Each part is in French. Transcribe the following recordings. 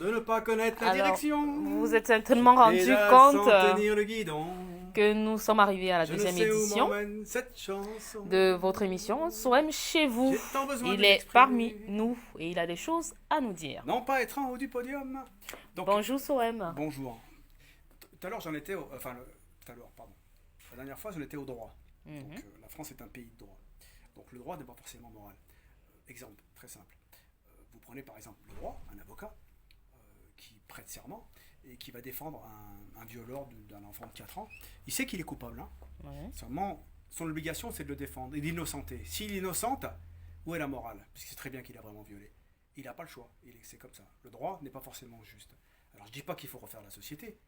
De ne pas connaître la Alors, direction vous vous êtes certainement et rendu la compte sans tenir le guidon. que nous sommes arrivés à la Je ne deuxième sais où édition m'emmène cette chanson. de votre émission Soem chez vous. J'ai tant besoin Il de est parmi m'exprimer. nous et il a des choses à nous dire. Non pas être en haut du podium. Donc, Bonjour Soem. bonjour. Tout à l'heure j'en étais tout à l'heure, pardon. La dernière fois j'en étais au droit. Donc Mhm. la France est un pays de droit. Donc le droit n'est pas forcément moral. Exemple très simple. Vous prenez par exemple le droit, un avocat qui prête serment et qui va défendre un violeur d'un enfant de 4 ans. Il sait qu'il est coupable. Hein. Ouais. Seulement, son obligation c'est de le défendre et d'innocenter. S'il est innocente, où est la morale? Puisqu'il sait très bien qu'il a vraiment violé. Il n'a pas le choix. C'est comme ça. Le droit n'est pas forcément juste. Alors je ne dis pas qu'il faut refaire la société,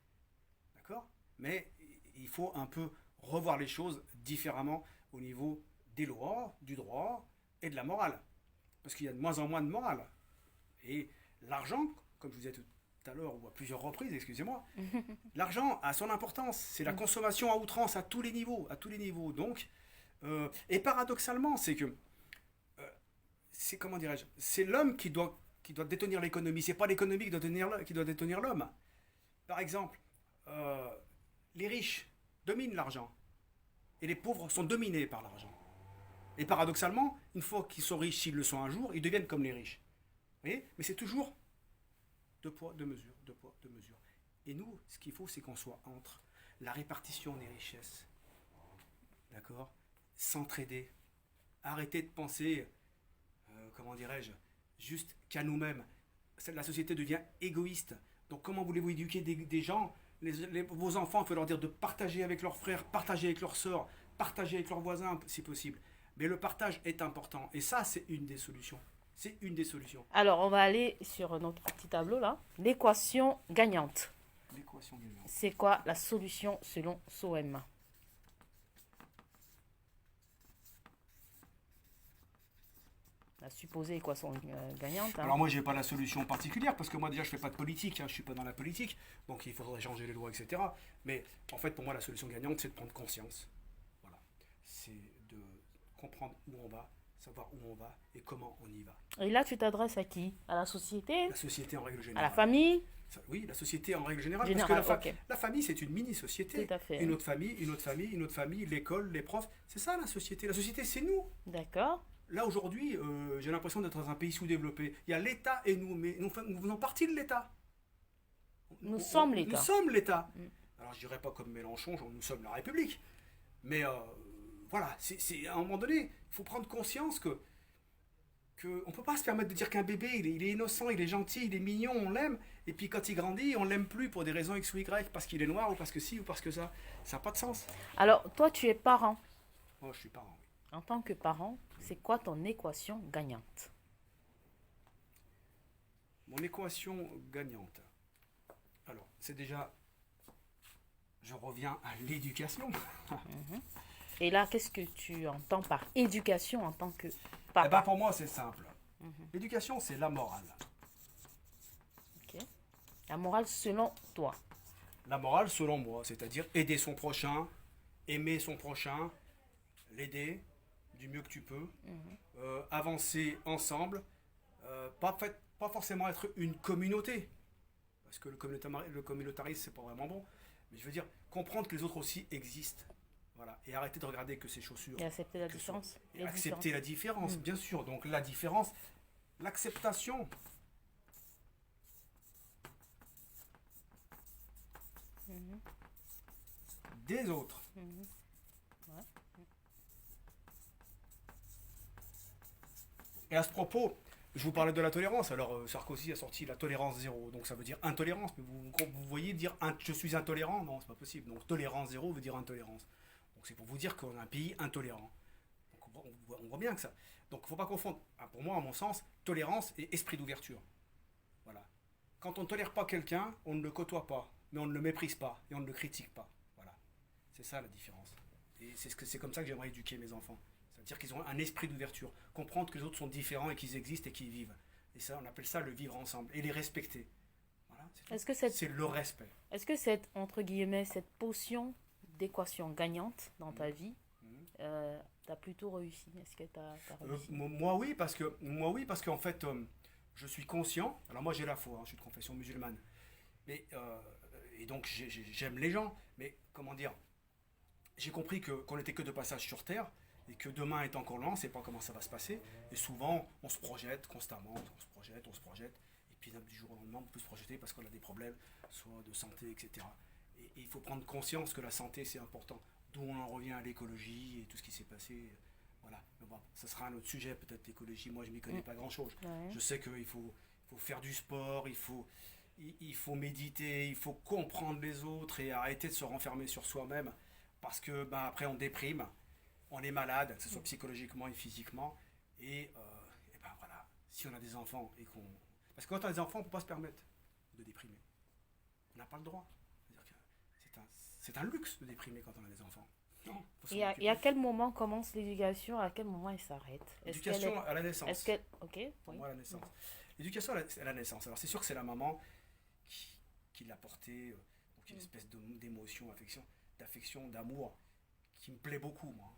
d'accord? Mais il faut un peu revoir les choses différemment au niveau des lois, du droit et de la morale. Parce qu'il y a de moins en moins de morale. Et l'argent, comme je vous disais tout à l'heure, ou à plusieurs reprises, excusez-moi, l'argent a son importance. C'est la consommation à outrance à tous les niveaux. À tous les niveaux. Donc, et paradoxalement, c'est que, c'est comment dirais-je, c'est l'homme qui doit détenir l'économie. C'est pas l'économie qui doit détenir l'homme. Par exemple, euh, les riches dominent l'argent. Et les pauvres sont dominés par l'argent. Et paradoxalement, une fois qu'ils sont riches, s'ils le sont un jour, ils deviennent comme les riches. Vous voyez? Mais c'est toujours deux poids, deux mesures, deux poids, deux mesures. Et nous, ce qu'il faut, c'est qu'on soit entre la répartition des richesses, d'accord? S'entraider. Arrêter de penser, comment dirais-je, juste qu'à nous-mêmes. La société devient égoïste. Donc comment voulez-vous éduquer des gens, vos enfants, il faut leur dire de partager avec leurs frères, partager avec leurs sœurs, partager avec leurs voisins si possible. Mais le partage est important. Et ça, c'est une des solutions. C'est une des solutions. Alors, on va aller sur notre petit tableau là. L'équation gagnante. L'équation gagnante. C'est quoi la solution selon Soem? La supposée équation gagnante. Hein. Alors moi, j'ai pas la solution particulière parce que moi déjà, je fais pas de politique. Hein, je suis pas dans la politique, donc il faudrait changer les lois, etc. Mais en fait, pour moi, la solution gagnante, c'est de prendre conscience. Voilà, c'est de comprendre où on va, savoir où on va et comment on y va. Et là, tu t'adresses à qui? À la société? La société en règle À la générale. famille? Oui, la société en règle générale, parce que Générale, ok. la famille, c'est une mini-société. Tout à fait. Une autre famille, une autre famille, une autre famille, l'école, les profs. C'est ça la société. La société, c'est nous. D'accord. Là, aujourd'hui, j'ai l'impression d'être dans un pays sous-développé. Il y a l'État et nous, mais nous faisons partie de l'État. Nous sommes l'État. Nous sommes l'État. Mm. Alors, je dirais pas comme Mélenchon, genre, nous sommes la République. Mais voilà, à un moment donné, il faut prendre conscience que on peut pas se permettre de dire qu'un bébé, il est innocent, il est gentil, il est mignon, on l'aime, et puis quand il grandit, on l'aime plus pour des raisons X ou Y, parce qu'il est noir, ou parce que ci, ou parce que ça. Ça n'a pas de sens. Alors, toi, tu es parent. Moi, je suis parent, oui. En tant que parent, c'est quoi ton équation gagnante? Mon équation gagnante. Alors, c'est déjà. Je reviens à l'éducation. Et là, qu'est-ce que tu entends par éducation en tant que Eh papa? ben, pour moi, c'est simple. L'éducation, c'est la morale. Ok. La morale selon toi. La morale, selon moi, c'est-à-dire aider son prochain, aimer son prochain, l'aider du mieux que tu peux, avancer ensemble, pas forcément être une communauté, parce que le communautarisme, c'est pas vraiment bon, mais je veux dire, comprendre que les autres aussi existent. Voilà. Et arrêter de regarder que ses chaussures. Et accepter la que différence. et Les accepter la différence, Mm. bien sûr. Donc la différence, l'acceptation. Des autres. Ouais. Et à ce propos, je vous parlais de la tolérance. Alors Sarkozy a sorti la tolérance zéro, donc ça veut dire intolérance. Mais vous voyez dire je suis intolérant, non, c'est pas possible. Donc tolérance zéro veut dire intolérance. Donc c'est pour vous dire qu'on est un pays intolérant. Donc on voit bien que ça. Donc il ne faut pas confondre, pour moi, à mon sens, tolérance et esprit d'ouverture. Voilà. Quand on ne tolère pas quelqu'un, on ne le côtoie pas, mais on ne le méprise pas et on ne le critique pas. Voilà. C'est ça la différence. Et c'est comme ça que j'aimerais éduquer mes enfants. C'est-à-dire qu'ils ont un esprit d'ouverture. Comprendre que les autres sont différents et qu'ils existent et qu'ils vivent. Et ça, on appelle ça le vivre ensemble. Et les respecter. Voilà, Est-ce que cette, c'est le respect. est-ce que cette, entre guillemets, cette potion d'équation gagnante dans ta vie, t'as plutôt réussi? Est-ce que t'as réussi? Moi oui, parce qu'en fait, je suis conscient, alors moi j'ai la foi, hein, je suis de confession musulmane, mais, et donc j'aime les gens, mais comment dire, j'ai compris qu'on n'était que de passage sur Terre, et que demain est encore loin, on ne sait pas comment ça va se passer, et souvent on se projette constamment, on se projette, et puis du jour au lendemain on peut se projeter parce qu'on a des problèmes, soit de santé, etc. Et il faut prendre conscience que la santé c'est important, d'où on en revient à l'écologie et tout ce qui s'est passé. Voilà, mais bon, ça sera un autre sujet, peut-être l'écologie, moi je m'y connais pas grand-chose. Ouais. Je sais qu'il faut faire du sport, il faut méditer, il faut comprendre les autres et arrêter de se renfermer sur soi-même, parce que bah, après on déprime, on est malade, que ce soit psychologiquement et physiquement, et ben voilà, si on a des enfants et qu'on... Parce que quand on a des enfants, on ne peut pas se permettre de déprimer. On n'a pas le droit. C'est-à-dire que c'est un luxe de déprimer quand on a des enfants. Non, faut s'en Et à occuper. quel moment commence l'éducation? À quel moment elle s'arrête? L'éducation à la Est-ce naissance. qu'elle... Ok, Pour oui. moi, à la naissance. L'éducation à la naissance. Alors, c'est sûr que c'est la maman qui l'a porté, donc une espèce d'émotion, d'affection, d'amour, qui me plaît beaucoup, moi.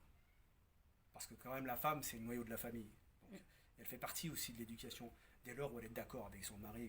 Parce que quand même, la femme, c'est le noyau de la famille. Donc, elle fait partie aussi de l'éducation, dès lors où elle est d'accord avec son mari,